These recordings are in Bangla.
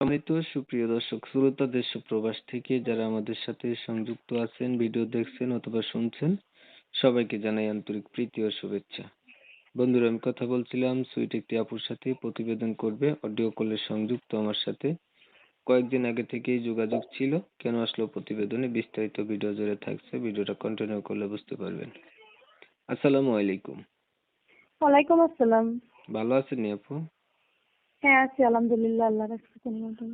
সম্মানিত সুপ্রিয় দর্শক শ্রোতা দেশ ও প্রবাস থেকে যারা আমাদের সাথে সংযুক্ত আছেন, ভিডিও দেখছেন অথবা শুনছেন, সবাইকে জানাই আন্তরিক প্রীতি ও শুভেচ্ছা। বন্ধুরা, আমি কথা বলছিলাম সুইট একটি আপুর সাথে, প্রতিবেদন করবে, অডিও কলে সংযুক্ত আমার সাথে। কয়েকদিন আগে থেকেই যোগাযোগ ছিল। কেন আসলো প্রতিবেদনে, বিস্তারিত ভিডিও জুড়ে থাকছে, ভিডিওটা কন্টিনিউ করলে বুঝতে পারবেন। আসসালামু আলাইকুম। ওয়ালাইকুম আসসালাম। ভালো আছেন আপু? হ্যাঁ আছি আলহামদুলিল্লাহ, আল্লাহর রহমতে।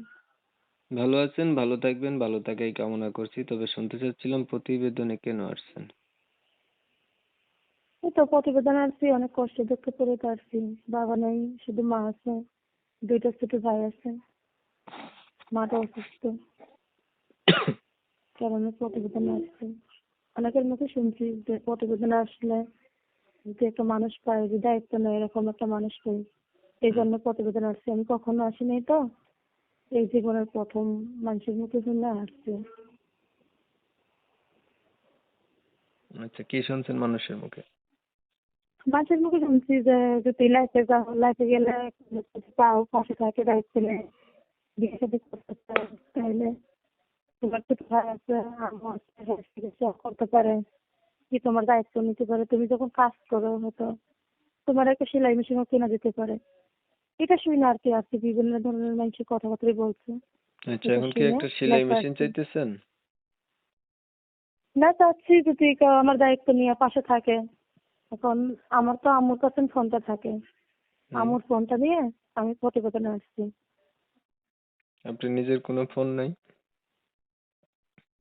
ভালো আছেন, ভালো থাকবেন, ভালো থাকাই কামনা করছি। তবে শুনতে চাচ্ছিলাম প্রতিবেদনে কেন আসছেন? এই তো প্রতিবেদন আসছি, অনেক কষ্ট দুঃখে পড়ে তো আসছি। বাবা নেই, শুধু মা আছে, দুইটা ছোট ভাই আছে, মাটা অসুস্থ। কারণে প্রতিবেদন আসছে। অনেকের মুখে শুনছি যে প্রতিবেদন আসলে যদি একটা মানুষ পায়, যে দায়িত্ব নেয়, এরকম একটা মানুষ পাই, এই জন্য প্রতিবেদন আসছে। আমি কখনো আসিনি তো, এই জীবনের প্রথম মানুষের মুখে শুনে আসছে। আচ্ছা, কি শুনছেন মানুষের মুখে? মানুষের মুখে শুনছি যে যদি লাইফে গেলে পাও, পাশে থাকে, দায়িত্ব নেয়, বিয়ে শাদী করতে পারে, তাহলে তোমার ছোট ভাই আছে, আম্মু আছে, চিকিৎসা করতে পারে, কি তোমার দায়িত্ব নিতে পারে। তুমি যখন কাজ করো, হয়তো তোমার একটা সেলাই মেশিনও কেনা যেতে পারে। এটা শুনে আর কি আছে, বিভিন্ন ধরনের মানুষের কথাবার্তাই বলছে। আচ্ছা, এটা এখন কি শুনে একটা সেলাই লাইফে মেশিন আসছে। চাইতেছেন? না, চাচ্ছি যদি কেউ আমার দায়িত্ব নিয়ে পাশে থাকে। এখন আমার তো আম্মুর কাছে ফোনটা থাকে, হুম। আম্মুর ফোনটা নিয়ে আমি প্রতিবেদনে আসছি। আপনার নিজের কোনো ফোন নাই?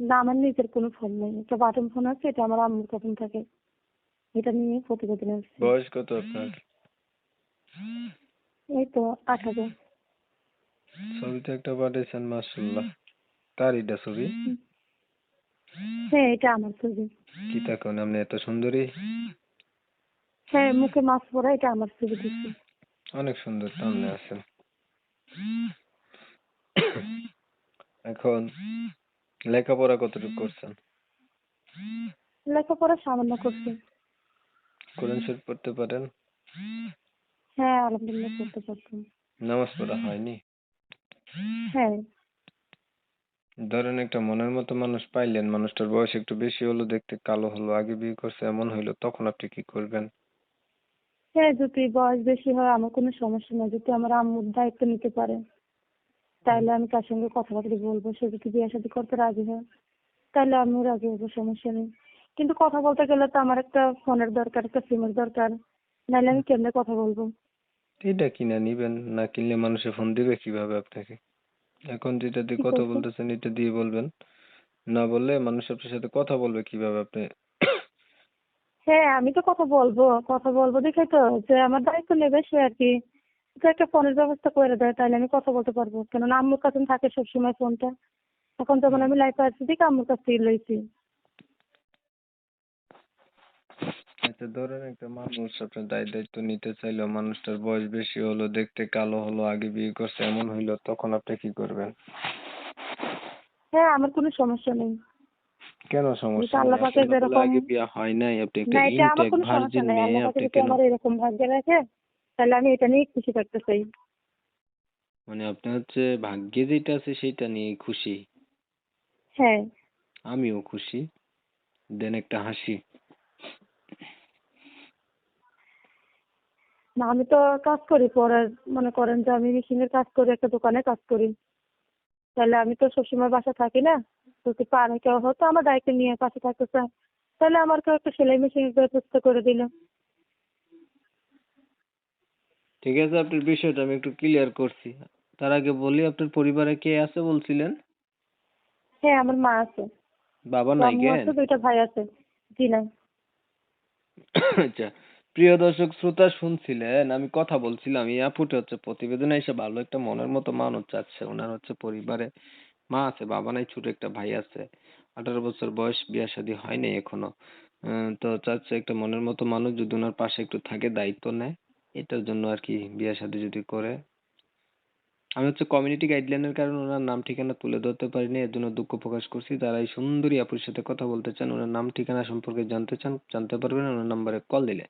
না, আমার নিজের কোনো ফোন নেই, একটা বাটন ফোন আছে, এটা আমার আম্মুর কাছে থাকে, এটা নিয়ে প্রতিবেদন আসছি। বয়স কত আপনার? এই তো 18। ছবি তো একটা পাঠিয়েছেন, মাশাআল্লাহ। কার এটা ছবি? হ্যাঁ, এটা আমার ছবি। কি থাকুন আপনি এত সুন্দরী? হ্যাঁ, মুখে মাস্ক পরা, এটা আমার ছবি দিচ্ছি। অনেক সুন্দর সামনে আছেন। এখন লেখাপড়া কতটুকু করছেন? লেখাপড়া সামান্য করছি। কোরআন শরীফ পড়তে পারেন? হ্যাঁ আলহামদুলিল্লাহ, করতে পারতাম। নামাজ পড়া হয়নি? হ্যাঁ। ধরেন একটা মনের মতো মানুষ পাইলেন, মানুষটার বয়স একটু বেশি হলো, দেখতে কালো হলো, আগে বিয়ে করছে এমন হইলো, তখন আপনি কি করবেন? হ্যাঁ, যদি বয়স বেশি হয় আমার কোনো সমস্যা নেই, যদি আমার আম্মুর দায়িত্ব নিতে পারে তাহলে আমি তার সঙ্গে কথাবার্তা বলবো। সে যদি বিয়ে শাদী করতে রাজি হয় তাহলে আমিও রাজি হবো, সমস্যা নেই। কিন্তু কথা বলতে গেলে তো আমার একটা ফোনের দরকার, একটা সিমের দরকার, নাহলে আমি কেমনে কথা বলবো? এটা কিনা নিবেন, না কিনলে মানুষে ফোন দিবে কিভাবে আপনাকে? এখন যেটা দিয়ে কি কথা করছো? বলতেছেন এটা দিয়ে বলবেন। না বললে মানুষ আপনার সাথে কথা বলবে কিভাবে আপনি? হ্যাঁ, আমি তো কথা বলবো, কথা বলবো দেখে তো, যে আমার দায়িত্ব নেবে সে আর কি, তো একটা ফোনের ব্যবস্থা করে দেয়, তাহলে আমি কথা বলতে পারবো। কেননা আম্মুর কাছে থাকে সবসময় ফোনটা, এখন যখন আমি লাইফে আসছি দেখে আম্মুর কাছ থেকে লইছি। আচ্ছা, ধরেন একটা মানুষ আপনার দায়িত্ব নিতে চাইলো, মানুষটার বয়স বেশি হলো, দেখতে কালো হলো, আগে বিয়ে করছে এমন হইলো, তখন আপনি কি করবেন? হ্যাঁ, আমার কোনো সমস্যা নেই। কেন যেটা সমস্যা নেই? আল্লাহ পাকের আপনার না বলে যেরকম, আগে বিয়ে হয় নাই, আপনি একটা না এটা আমার ইনটেক কোনো সমস্যা ভার্জিন নেই, মেয়ে, আল্লাহ পাকে আপনি যদি কেন? আমার এরকম ভাগ্যে রাখে তাহলে আমি এটা নিয়ে খুশি থাকতে চাই। মানে আপনি হচ্ছে ভাগ্যে যেটা আছে সেটা নিয়ে খুশি? হ্যাঁ। আমিও খুশি। দেন একটা হাসি। না, আমি তো কাজ করি পরে, মনে করেন যে আমি মেশিনের কাজ করি, একটা দোকানে কাজ করি, তাহলে আমি তো সবসময় বাসা থাকি না। যদি পারে কেউ হয়তো আমার দায়িত্ব নিয়ে পাশে থাকতে চায়, তাহলে আমার কেউ একটা সেলাই মেশিনের ব্যবস্থা করে দিল। ঠিক আছে, আপনার বিষয়টা আমি একটু ক্লিয়ার করছি। তার আগে বলি, আপনার পরিবারে কে আছে বলছিলেন? হ্যাঁ, আমার মা আছে, বাবা তো নাই আম্মু কেন? আছে, দুইটা ভাই আছে। জি না। আচ্ছা, প্রিয় দর্শক শ্রোতা শুনছিলেন, আমি কথা বলছিলাম, এই আপুটা হচ্ছে প্রতিবেদনে এসে ভালো একটা মনের মতো মানুষ চাচ্ছে। ওনার হচ্ছে পরিবারে মা আছে, বাবা নাই, ছোট একটা ভাই আছে, 18 বছর বয়স, বিয়ে শাদী হয়নি এখনো। তো চাচ্ছে একটা মনের মতো মানুষ যদি ওনার পাশে একটু থাকে, দায়িত্ব নেয়, এটার জন্য আর কি বিয়ে শাদী যদি করে। আমি হচ্ছে কমিউনিটি গাইডলাইনের কারণে ওনার নাম ঠিকানা তুলে ধরতে পারিনি, এর জন্য দুঃখ প্রকাশ করছি। যারা এই সুন্দরী আপুর সাথে কথা বলতে চান, ওনার নাম ঠিকানা সম্পর্কে জানতে চান, জানতে পারবেন ওনার নাম্বারে কল দিলে।